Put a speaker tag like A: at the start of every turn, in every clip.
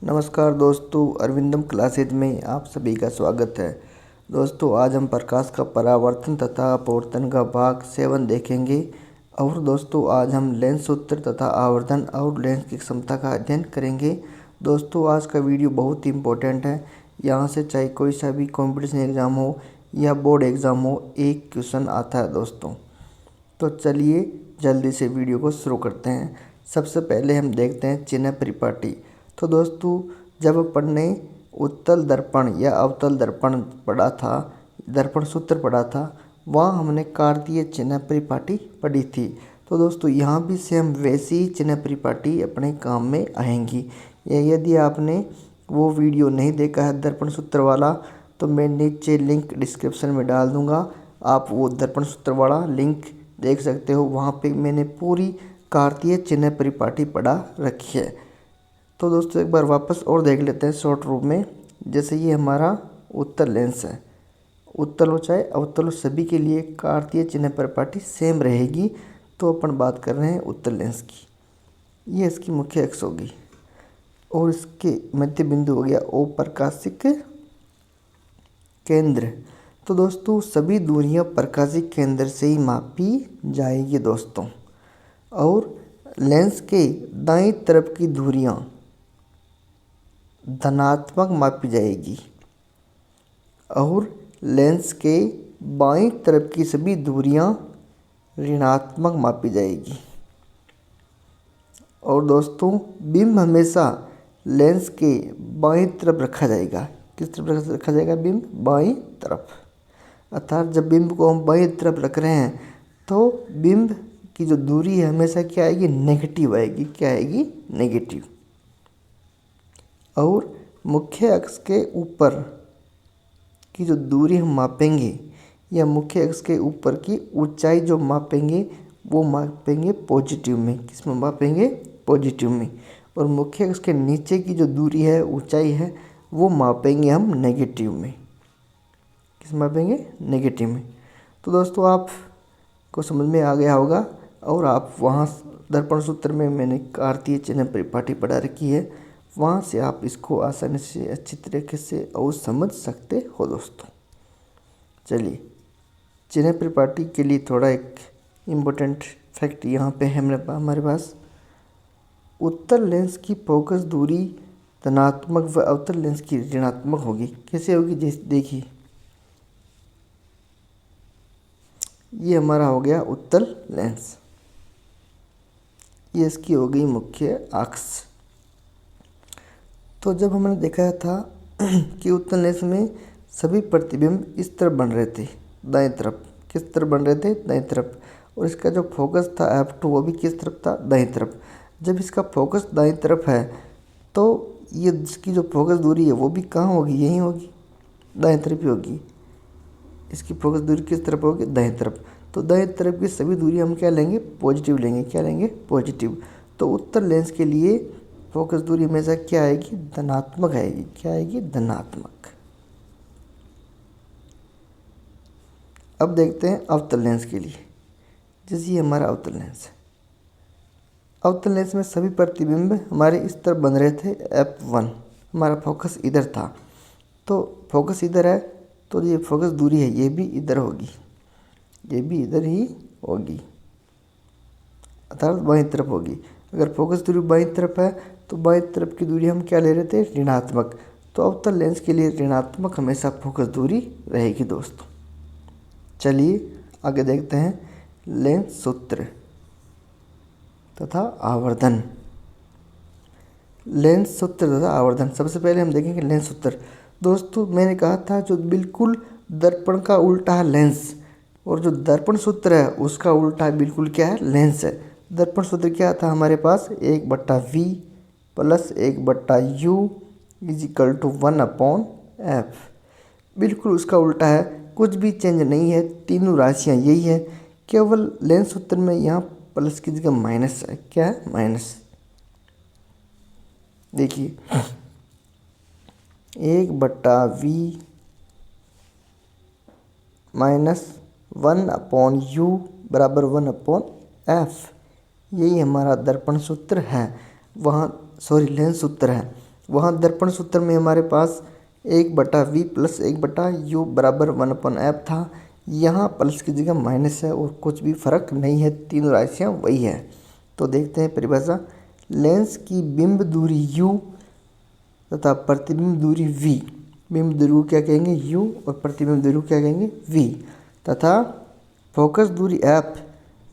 A: नमस्कार दोस्तों, अरविंदम क्लासेज में आप सभी का स्वागत है। दोस्तों, आज हम प्रकाश का परावर्तन तथा अपवर्तन का भाग 7 देखेंगे। और दोस्तों, आज हम लेंस सूत्र तथा आवर्धन और लेंस की क्षमता का अध्ययन करेंगे। दोस्तों, आज का वीडियो बहुत ही इम्पोर्टेंट है। यहाँ से चाहे कोई सा भी कॉम्पिटिशन एग्ज़ाम हो या बोर्ड एग्ज़ाम हो, एक क्वेश्चन आता है दोस्तों। तो चलिए जल्दी से वीडियो को शुरू करते हैं। सबसे पहले हम देखते हैं चिन्ह परिपाटी। तो दोस्तों, जब अपन ने उत्तल दर्पण या अवतल दर्पण पढ़ा था, दर्पण सूत्र पढ़ा था, वहाँ हमने कार्तीय चिन्ह परिपाटी पढ़ी थी। तो दोस्तों, यहाँ भी सेम वैसी ही चिन्ह परिपाटी अपने काम में आएंगी। यदि आपने वो वीडियो नहीं देखा है दर्पण सूत्र वाला, तो मैं नीचे लिंक डिस्क्रिप्शन में डाल दूँगा। आप वो दर्पण सूत्र वाला लिंक देख सकते हो। वहाँ पे मैंने पूरी कार्तीय चिन्ह परिपाटी पढ़ा रखी है। तो दोस्तों, एक बार वापस और देख लेते हैं शॉर्ट रूप में। जैसे ये हमारा उत्तल लेंस है, उत्तल हो चाहे अवतल हो, सभी के लिए कार्तीय चिन्ह परिपाटी सेम रहेगी। तो अपन बात कर रहे हैं उत्तल लेंस की। ये इसकी मुख्य अक्ष होगी और इसके मध्य बिंदु हो गया ओ प्रकाशिक केंद्र। तो दोस्तों, सभी दूरियां प्रकाशिक केंद्र से ही मापी जाएगी दोस्तों। और लेंस के दाईं तरफ की दूरियां धनात्मक मापी जाएगी और लेंस के बाईं तरफ की सभी दूरियां ऋणात्मक मापी जाएगी। और दोस्तों, बिंब हमेशा लेंस के बाईं तरफ रखा जाएगा। किस तरफ रखा जाएगा? बिंब बाईं तरफ। अर्थात जब बिंब को हम बाईं तरफ रख रहे हैं तो बिंब की जो दूरी है हमेशा क्या आएगी? नेगेटिव आएगी। क्या आएगी? नेगेटिव। और मुख्य अक्ष के ऊपर की जो दूरी हम मापेंगे या मुख्य अक्ष के ऊपर की ऊंचाई जो मापेंगे वो मापेंगे पॉजिटिव में। किस में मापेंगे? पॉजिटिव में। और मुख्य अक्ष के नीचे की जो दूरी है, ऊंचाई है, वो मापेंगे हम नेगेटिव में। किस मापेंगे? नेगेटिव में। तो दोस्तों, आपको समझ में आ गया होगा। और आप वहाँ दर्पण सूत्र में मैंने कार्तीय चिन्ह परिपाटी पढ़ा रखी है, वहाँ से आप इसको आसानी से अच्छी तरीके से और समझ सकते हो दोस्तों। चलिए, चिन्ह परिपाटी के लिए थोड़ा एक इम्पोर्टेंट फैक्ट यहाँ पे है हमारे पास। उत्तल लेंस की फोकस दूरी धनात्मक व अवतल लेंस की ऋणात्मक होगी। कैसे होगी? जैसे देखिए, ये हमारा हो गया उत्तल लेंस, ये इसकी हो गई मुख्य अक्ष। तो जब हमने देखा था कि उत्तल लेंस में सभी प्रतिबिंब इस तरफ बन रहे थे, दाएं तरफ। किस तरफ बन रहे थे? दाएं तरफ। और इसका जो फोकस था F2 वो भी किस तरफ था? दाएं तरफ। जब इसका फोकस दाएं तरफ है तो ये इसकी जो फोकस दूरी है वो भी कहाँ होगी? यहीं होगी, दाएं तरफ ही होगी। इसकी फोकस दूरी किस तरफ होगी? दाएं तरफ। तो दाएं तरफ की सभी दूरी हम क्या लेंगे? पॉजिटिव लेंगे। क्या लेंगे? पॉजिटिव। तो उत्तल लेंस के लिए फोकस दूरी हमेशा क्या आएगी? धनात्मक आएगी। क्या आएगी? धनात्मक। अब देखते हैं अवतल लेंस के लिए। जैसे ये हमारा अवतल लेंस है, अवतल लेंस में सभी प्रतिबिंब हमारे इस तरफ बन रहे थे F1। हमारा फोकस इधर था, तो फोकस इधर है तो ये फोकस दूरी है ये भी इधर होगी, ये भी इधर ही होगी, अर्थात बाईं तरफ होगी। अगर फोकस दूरी बाईं तरफ है तो बाईं तरफ की दूरी हम क्या ले रहे थे? ऋणात्मक। तो अवतल लेंस के लिए ऋणात्मक हमेशा फोकस दूरी रहेगी दोस्तों। चलिए आगे देखते हैं लेंस सूत्र तथा आवर्धन। लेंस सूत्र तथा आवर्धन, सबसे पहले हम देखेंगे लेंस सूत्र। दोस्तों, मैंने कहा था जो बिल्कुल दर्पण का उल्टा है लेंस, और जो दर्पण सूत्र है उसका उल्टा बिल्कुल क्या है? लेंस है। दर्पण सूत्र क्या था हमारे पास? 1/v plus 1/u is equal to 1/f। बिल्कुल उसका उल्टा है, कुछ भी चेंज नहीं है, तीनों राशियाँ यही है। केवल लेंस सूत्र में यहाँ प्लस की जगह माइनस है। क्या है? माइनस। देखिए, 1/v माइनस 1/u बराबर 1/f। यही हमारा दर्पण सूत्र है, वहाँ लेंस सूत्र है। वहाँ दर्पण सूत्र में हमारे पास 1/v प्लस 1/u बराबर 1/f था। यहाँ प्लस की जगह माइनस है और कुछ भी फर्क नहीं है, तीनों राशियाँ वही है। तो देखते हैं परिभाषा। लेंस की बिंब दूरी u तथा प्रतिबिंब दूरी v। बिंब दूरी को क्या कहेंगे u और प्रतिबिंब दूरी को क्या कहेंगे v, तथा फोकस दूरी f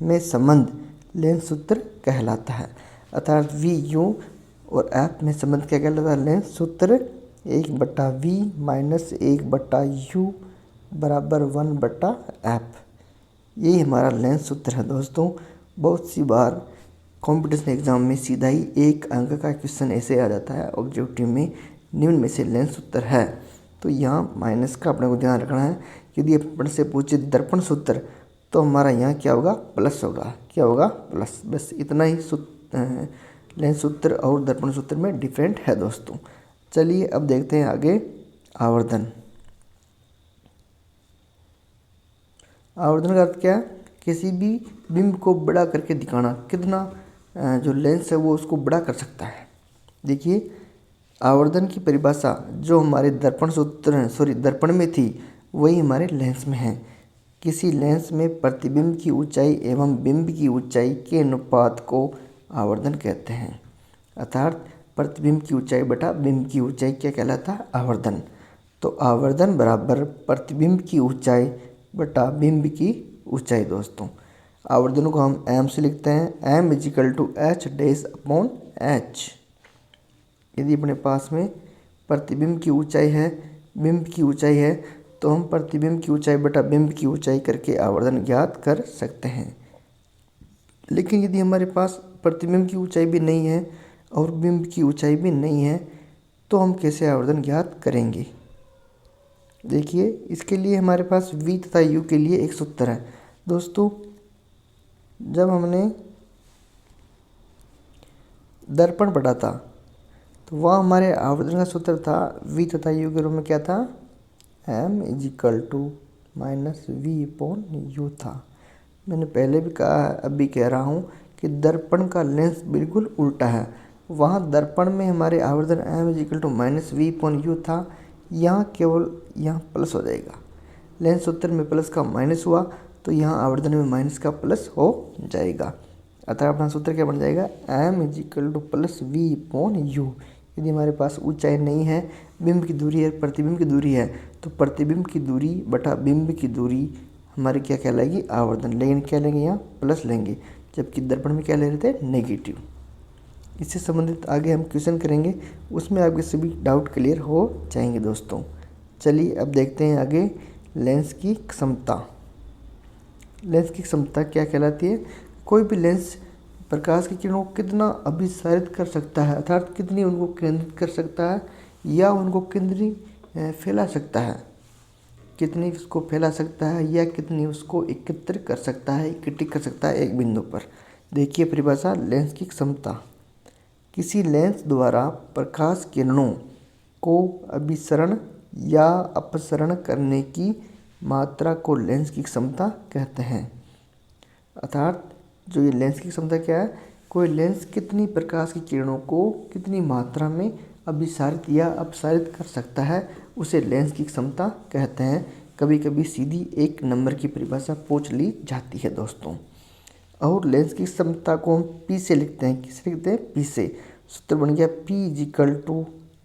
A: में संबंध लेंस सूत्र कहलाता है। अर्थात v u और f में संबंध क्या कहलाता है, लेंस सूत्र 1/v माइनस 1/u बराबर 1/f। यही हमारा लेंस सूत्र है दोस्तों। बहुत सी बार कंपटीशन एग्जाम में सीधा ही 1 अंक का क्वेश्चन ऐसे आ जाता है, ऑब्जेक्टिव में निम्न में से लेंस सूत्र है। तो यहाँ माइनस का अपने को ध्यान रखना है। यदि अपन से पूछे दर्पण सूत्र तो हमारा यहाँ क्या होगा, प्लस होगा। क्या होगा, प्लस। बस इतना ही लेंस सूत्र और दर्पण सूत्र में डिफरेंट है दोस्तों। चलिए अब देखते हैं आगे आवर्धन। आवर्धन का अर्थ क्या है, किसी भी बिंब को बड़ा करके दिखाना। कितना जो लेंस है वो उसको बड़ा कर सकता है। देखिए आवर्धन की परिभाषा जो हमारे दर्पण में थी वही हमारे लेंस में है। किसी लेंस में प्रतिबिंब की ऊंचाई एवं बिंब की ऊंचाई के अनुपात को आवर्धन कहते हैं। अर्थात प्रतिबिंब की ऊंचाई बटा बिंब की ऊंचाई क्या कहलाता है, आवर्धन। तो आवर्धन बराबर प्रतिबिंब की ऊंचाई बटा बिंब की ऊंचाई दोस्तों। आवर्धन को हम m से लिखते हैं, m = h/h। यदि अपने पास में प्रतिबिंब की ऊंचाई है, बिंब की ऊंचाई है, तो हम प्रतिबिंब की ऊंचाई बटा बिंब की ऊंचाई करके आवर्धन ज्ञात कर सकते हैं। लेकिन यदि हमारे पास प्रतिबिंब की ऊंचाई भी नहीं है और बिंब की ऊंचाई भी नहीं है तो हम कैसे आवर्धन ज्ञात करेंगे। देखिए इसके लिए हमारे पास v तथा u के लिए एक सूत्र है दोस्तों। जब हमने दर्पण पढ़ा था तो वह हमारे आवर्धन का सूत्र था v तथा u के रूप में क्या था, m = -v/u था। मैंने पहले भी कहा, अब भी कह रहा हूँ कि दर्पण का लेंस बिल्कुल उल्टा है। वहाँ दर्पण में हमारे आवर्धन m = -v/u था, यहाँ केवल यहाँ प्लस हो जाएगा। लेंस सूत्र में प्लस का माइनस हुआ तो यहाँ आवर्धन में माइनस का प्लस हो जाएगा। अतः अपना सूत्र क्या बन जाएगा, m = +v/u। यदि हमारे पास ऊंचाई नहीं है, बिंब की दूरी है, प्रतिबिंब की दूरी है, तो प्रतिबिंब की दूरी बटा बिंब की दूरी हमारी क्या कहलाएगी, आवर्धन। लेकिन क्या लेंगे, यहाँ प्लस लेंगे, जबकि दर्पण में क्या ले रहे थे, नेगेटिव। इससे संबंधित आगे हम क्वेश्चन करेंगे, उसमें आपके सभी डाउट क्लियर हो जाएंगे दोस्तों। चलिए अब देखते हैं आगे लेंस की क्षमता। लेंस की क्षमता क्या कहलाती है, कोई भी लेंस प्रकाश की किरणों को कितना अभिसारित कर सकता है, अर्थात कितनी उनको केंद्रित कर सकता है या उनको कितनी फैला सकता है, कितनी उसको फैला सकता है या कितनी उसको एकत्र कर सकता है, इकट्ठी कर सकता है एक बिंदु पर। देखिए परिभाषा लेंस की क्षमता, किसी लेंस द्वारा प्रकाश किरणों को अभिसरण या अपसरण करने की मात्रा को लेंस की क्षमता कहते हैं। अर्थात जो ये लेंस की क्षमता क्या है, कोई लेंस कितनी प्रकाश की किरणों को कितनी मात्रा में अभिसारित या अपसारित कर सकता है, उसे लेंस की क्षमता कहते हैं। कभी कभी सीधी 1 नंबर की परिभाषा पूछ ली जाती है दोस्तों। और लेंस की क्षमता को हम P से लिखते हैं, किससे लिखते हैं, P से। सूत्र बन गया P =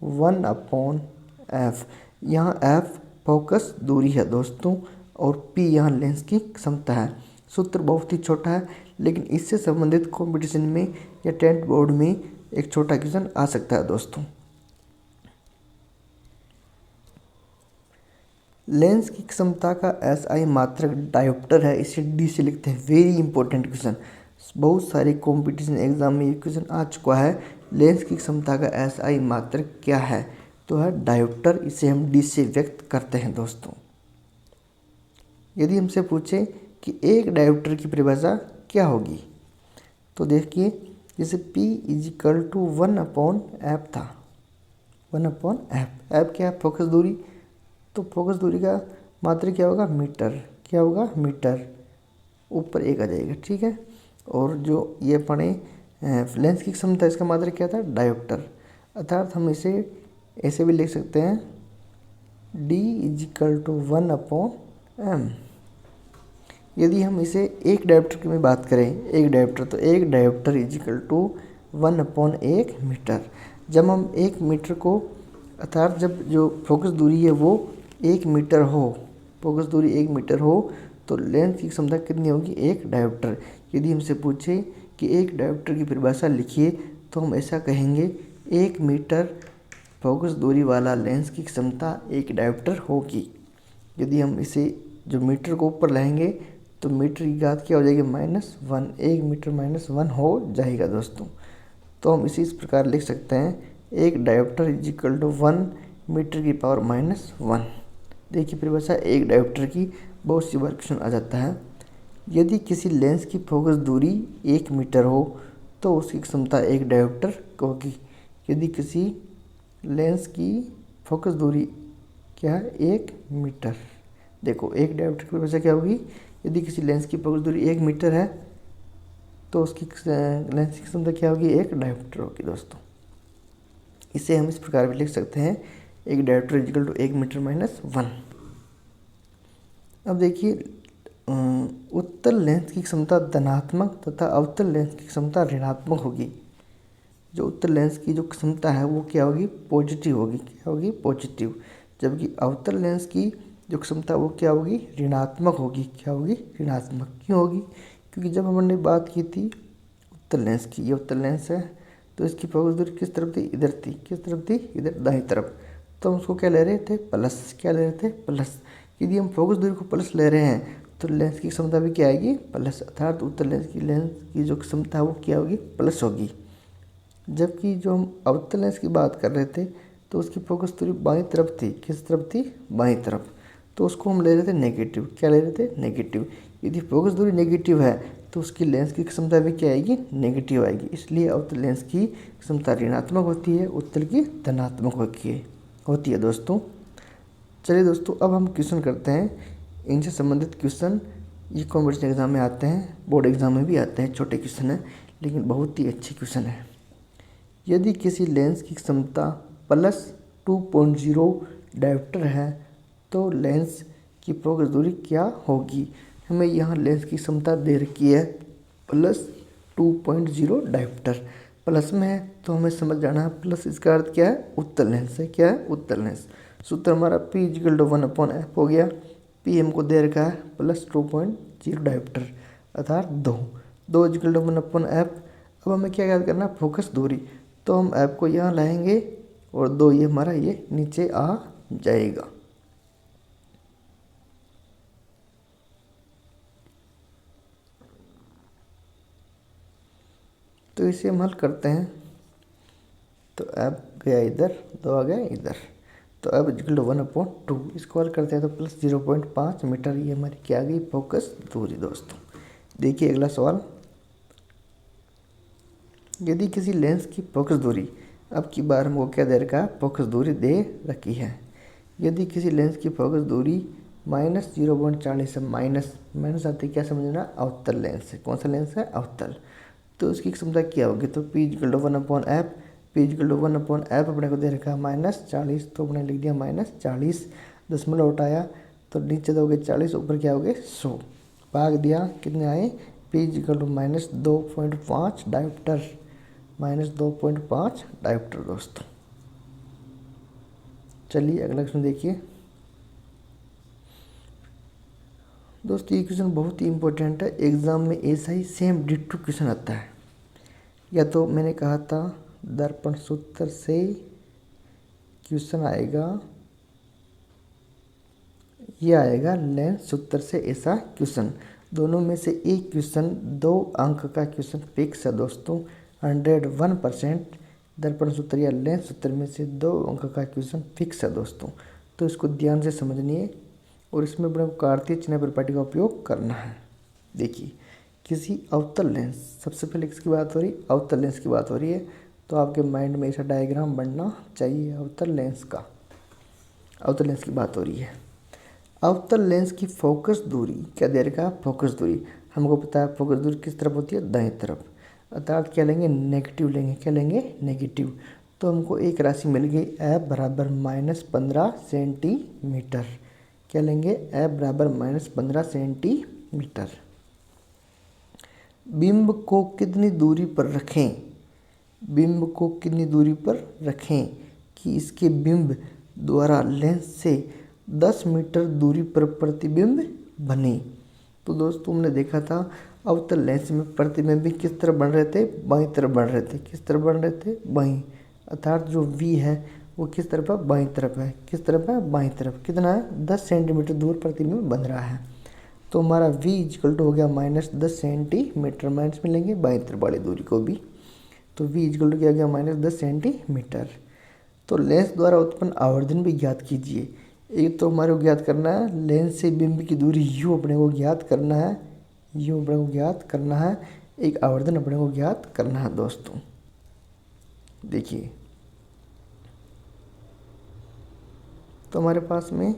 A: 1/f। यहाँ f फोकस दूरी है दोस्तों और P यहाँ लेंस की क्षमता है। सूत्र बहुत ही छोटा है, लेकिन इससे संबंधित कंपटीशन में या 10th बोर्ड में एक छोटा क्वेश्चन आ सकता है दोस्तों। लेंस की क्षमता का SI मात्रक डायोप्टर है, इसे D से लिखते हैं। वेरी इंपॉर्टेंट क्वेश्चन, बहुत सारे कंपटीशन एग्जाम में ये क्वेश्चन आ चुका है। लेंस की क्षमता का SI मात्रक क्या है, तो है डायोप्टर, इसे हम D से व्यक्त करते हैं दोस्तों। यदि हमसे पूछे कि एक डायोप्टर की परिभाषा क्या होगी, तो देखिए जैसे P = 1/f था, 1/f। f क्या है, फोकस दूरी, तो फोकस दूरी का मात्रक क्या होगा, मीटर। क्या होगा, मीटर, ऊपर 1 आ जाएगा, ठीक है। और जो ये पढ़े लेंस की क्षमता, इसका मात्रक क्या था, डायोप्टर। अर्थात हम इसे ऐसे भी लिख सकते हैं d = 1/m। यदि हम इसे एक डायोप्टर की में बात करें, एक डायोप्टर, तो एक डायोप्टर = 1/1 मीटर। जब हम 1 मीटर को, अर्थात जब जो फोकस दूरी है वो 1 मीटर हो, फोकस दूरी 1 मीटर हो, तो लेंस की क्षमता कितनी होगी? एक डायोप्टर। यदि हमसे पूछे कि एक डायोप्टर की परिभाषा लिखिए, तो हम ऐसा कहेंगे 1 मीटर फोकस दूरी वाला लेंस की क्षमता एक डायोप्टर होगी। यदि हम इसे जो मीटर को ऊपर लाएंगे तो मीटर की घात क्या हो जाएगी? -1। 1 मीटर -1 हो जाएगा दोस्तों। तो हम इसी इस प्रकार लिख सकते हैं, एक डायोप्टर = 1 मीटर की पावर -1। देखिए परिभाषा एक डायोप्टर की बहुत सी बार क्वेश्चन आ जाता है। यदि किसी लेंस की फोकस दूरी 1 मीटर हो तो उसकी क्षमता एक डायोप्टर होगी। यदि किसी लेंस की फोकस दूरी क्या है? 1 मीटर। देखो एक डायोप्टर की परिभाषा क्या होगी? यदि किसी लेंस की फोकस दूरी 1 मीटर है तो उसकी लेंस की क्षमता क्या होगी? एक डायोप्टर होगी दोस्तों। इसे हम इस प्रकार भी लिख सकते हैं, एक डायोप्टर = 1 मीटर -1। अब देखिए उत्तल लेंस की क्षमता धनात्मक तथा अवतल लेंस की क्षमता ऋणात्मक होगी। जो उत्तल लेंस की जो क्षमता है वो क्या होगी? पॉजिटिव होगी। क्या होगी? पॉजिटिव। जबकि अवतल लेंस की जो क्षमता वो क्या होगी? ऋणात्मक होगी। क्या होगी? ऋणात्मक। क्यों होगी? क्योंकि जब हमने बात की थी उत्तल लेंस की, ये उत्तल लेंस है, तो इसकी फोकस दूरी किस तरफ थी? इधर थी। किस तरफ थी? इधर, दाईं तरफ। तो हम उसको क्या ले रहे थे? प्लस। क्या ले रहे थे? प्लस। यदि हम फोकस दूरी को प्लस ले रहे हैं तो लेंस की क्षमता भी क्या आएगी? प्लस। अर्थात उत्तल लेंस की जो क्षमता है वो क्या होगी? प्लस होगी। जबकि जो हम अवतल लेंस की बात कर रहे थे तो उसकी फोकस दूरी बाईं तरफ थी। किस तरफ थी? बाईं तरफ। तो उसको हम ले रहे थे नेगेटिव। क्या ले रहे थे? नेगेटिव। यदि फोकस दूरी नेगेटिव है तो उसकी लेंस की क्षमता भी क्या आएगी? नेगेटिव आएगी। इसलिए अवतल लेंस की क्षमता ऋणात्मक होती है, उत्तल की धनात्मक होती है दोस्तों। चलिए दोस्तों, अब हम क्वेश्चन करते हैं। इनसे संबंधित क्वेश्चन ये कॉम्पिटिशन एग्जाम में आते हैं, बोर्ड एग्जाम में भी आते हैं। छोटे क्वेश्चन हैं लेकिन बहुत ही अच्छे क्वेश्चन हैं। यदि किसी लेंस की क्षमता +2.0 डायोप्टर है तो लेंस की फोकस दूरी क्या होगी? हमें यहाँ लेंस की क्षमता दे रखी है +2.0 डायोप्टर। प्लस में है तो हमें समझ जाना है प्लस, इसका अर्थ क्या है? उत्तल लेंस है। क्या है? उत्तल लेंस। सूत्र हमारा P = 1/f हो गया। P हमको दे रखा है +2.0 डायोप्टर, अर्थात 2 = 1/f। अब हमें क्या याद करना? फोकस दूरी। तो हम ऐप को यहाँ लाएंगे और 2 ये हमारा ये नीचे आ जाएगा। तो इसे हम हल करते हैं। तो ऐप गया इधर, 2 आ गया इधर। तो ऐप = 1/2। इसको हल करते हैं तो +0.5 मीटर ये हमारी क्या आ गई? फोकस दूरी दोस्तों। देखिए अगला सवाल। यदि किसी लेंस की फोकस दूरी, अब की बार हमको क्या दे रखा है? फोकस दूरी दे रखी है। यदि किसी लेंस की फोकस दूरी -0.40 है, माइनस आते क्या समझना? अवतल लेंस है। कौन सा लेंस है? अवतल। तो उसकी क्षमता क्या होगी? तो P = 1/f। P = 1/f अपने को दे रखा है -40, तो अपने लिख दिया -40। दशमलव उठाया तो नीचे दोगे 40, ऊपर क्या हो गए? 100। भाग दिया, कितने आए? P = -2.5 dioptre. -2.5 डायोप्टर दोस्तों। चलिए अगला क्वेश्चन देखिए दोस्तों। ये क्वेश्चन बहुत ही इंपॉर्टेंट है, एग्जाम में ऐसा ही सेम डिट्टो क्वेश्चन आता है। या तो मैंने कहा था दर्पण सूत्र से क्वेश्चन आएगा, ये आएगा लेंस सूत्र से ऐसा क्वेश्चन। दोनों में से एक क्वेश्चन 2 अंक का क्वेश्चन फिक्स है दोस्तों। 101% दर्पण सूत्र या लेंस सूत्र में से 2 अंक का क्वेश्चन फिक्स है दोस्तों। तो इसको ध्यान से समझनिए और इसमें बड़े कार्तीय चिन्ह प्रॉपर्टी का उपयोग करना है। देखिए किसी अवतल लेंस, सबसे पहले किसकी बात हो रही? अवतल लेंस की बात हो रही है। तो आपके माइंड में ऐसा डायग्राम बनना चाहिए अवतल लेंस का। अवतल लेंस की बात हो रही है। अवतल लेंस की फोकस दूरी क्या दे रखा है? फोकस दूरी हमको पता है। फोकस दूरी किस तरफ होती है? दाएं तरफ। अर्थात क्या लेंगे? नेगेटिव लेंगे। क्या लेंगे? नेगेटिव। तो हमको एक राशि मिल गई एफ बराबर -15 सेंटीमीटर। क्या लेंगे? एफ बराबर -15 सेंटीमीटर। बिंब को कितनी दूरी पर रखें? बिंब को कितनी दूरी पर रखें कि इसके बिंब द्वारा लेंस से 10 मीटर दूरी पर प्रतिबिंब बने? तो दोस्तों हमने देखा था अवतल लेंस में प्रतिबिंब भी किस तरफ बन रहे थे? बाईं तरफ बन रहे थे। किस तरफ बन रहे थे? बाईं। अर्थात जो V है वो किस तरफ है? बाईं तरफ है। किस तरफ है? बाईं तरफ। कितना है? 10 सेंटीमीटर दूर प्रतिबिंब बन रहा है। तो हमारा V इक्वल टू हो गया -10 सेंटीमीटर। माइनस में लेंगे बाईं तरफ वाली दूरी को भी, तो V इक्वल टू क्या गया? -10 सेंटीमीटर। तो लेंस द्वारा उत्पन्न आवर्धन भी ज्ञात कीजिए। एक तो हमारे को ज्ञात करना है लेंस से बिंब की दूरी U अपने को ज्ञात करना है, U अपने को ज्ञात करना है, एक आवर्धन अपने को ज्ञात करना है। दोस्तों देखिए, तो हमारे पास में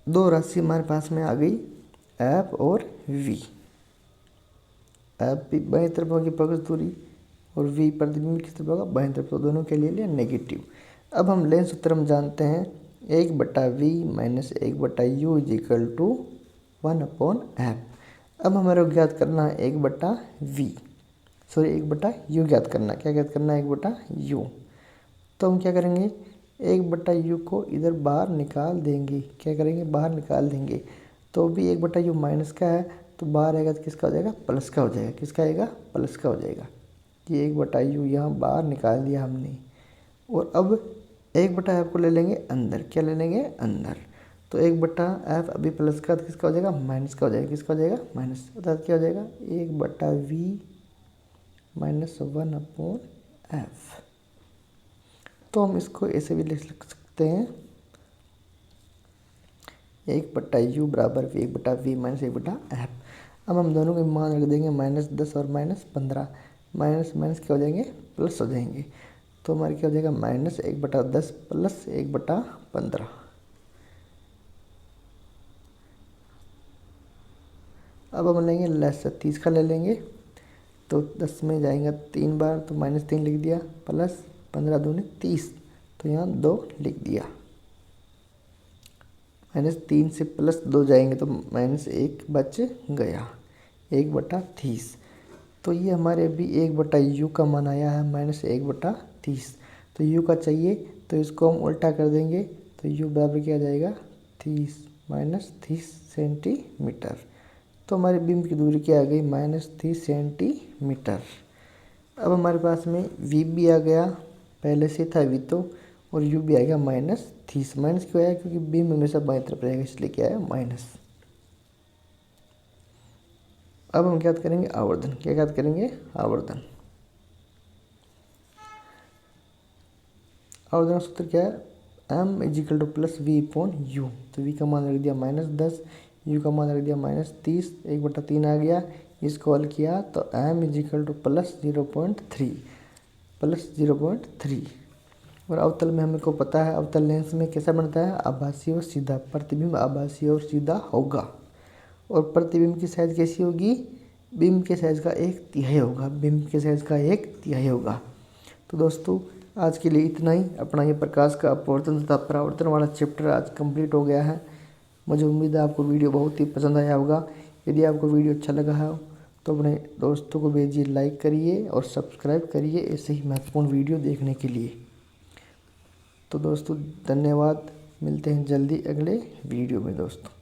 A: दो राशि हमारे पास में आ गई, F और V। F भी बाईं तरफ होगी फोकस दूरी और V प्रतिबिंब किस तरफ होगा? बाईं तरफ। तो दोनों के लिए लिया नेगेटिव। अब हम लेंस सूत्र हम जानते हैं 1/V minus 1/U is equal to 1/F। अब हमारे को ज्ञात करना है 1/V, सॉरी 1/U ज्ञात करना। क्या ज्ञात करना है? 1/U। तो हम क्या करेंगे? 1/U को इधर बाहर निकाल देंगे। क्या करेंगे? बाहर निकाल देंगे। तो भी 1/U माइनस का है तो बाहर आएगा तो किसका हो जाएगा? प्लस का हो जाएगा। किसका आएगा? प्लस का हो जाएगा। ये 1/U यहाँ बाहर निकाल दिया हमने। और अब 1/F को ले लेंगे अंदर। क्या ले लेंगे? अंदर। तो 1/F अभी प्लस का तो किसका हो जाएगा? माइनस का हो जाएगा। किसका हो जाएगा? माइनस। अर्थात क्या हो जाएगा? 1/V minus 1/F। तो हम इसको ऐसे भी लिख सकते हैं 1/U बराबर 1/V माइनस 1/F। अब हम दोनों के मान रख देंगे -10 और -15। माइनस माइनस क्या हो जाएंगे? प्लस हो जाएंगे। तो हमारे क्या हो जाएगा? -1/10 प्लस 1/15। अब हम लेंगे लेस 30 का ले लेंगे, तो 10 में जाएगा 3 बार तो -3 लिख दिया, प्लस 15 दूनी 30, तो यहाँ 2 लिख दिया। -3 से +2 जाएंगे तो -1 बच गया, 1/30। तो ये हमारे अभी 1/U का मान आया है -1/30। तो U का चाहिए तो इसको हम उल्टा कर देंगे तो U बराबर क्या आ जाएगा? 30 -30 सेंटीमीटर। तो हमारे बिंब की दूरी क्या आ गई? -30 सेंटीमीटर। अब हमारे पास में V भी आ गया, पहले से था V तो, और U भी आ गया -30। माइनस क्यों आया? क्योंकि बिंब हमेशा बाईं तरफ रहेगा इसलिए क्या है? माइनस। अब हम क्या करेंगे? आवर्धन। क्या ज्ञात करेंगे? आवर्धन। आवर्धन सूत्र क्या है? M is equal two plus V/U। तो V का मान रख दिया -10, U का मान रख दिया -30, 1/3 आ गया। इसको हल किया तो M इज इक्वल टू +0.3 और अवतल में हमें को पता है अवतल लेंस में कैसा बनता है? आभासी और सीधा। प्रतिबिंब आभासी और सीधा होगा। और प्रतिबिंब की साइज कैसी होगी? बिंब के साइज का 1/3 होगा। बिंब के साइज का 1/3 होगा। तो दोस्तों आज के लिए इतना ही। अपना ये प्रकाश का अपवर्तन तथा परावर्तन वाला चैप्टर आज कंप्लीट हो गया है। मुझे उम्मीद है आपको वीडियो बहुत ही पसंद आया होगा। यदि आपको वीडियो अच्छा लगा है तो अपने दोस्तों को भेजिए, लाइक करिए और सब्सक्राइब करिए ऐसे ही महत्वपूर्ण वीडियो देखने के लिए। तो दोस्तों धन्यवाद। मिलते हैं जल्दी अगले वीडियो में दोस्तों।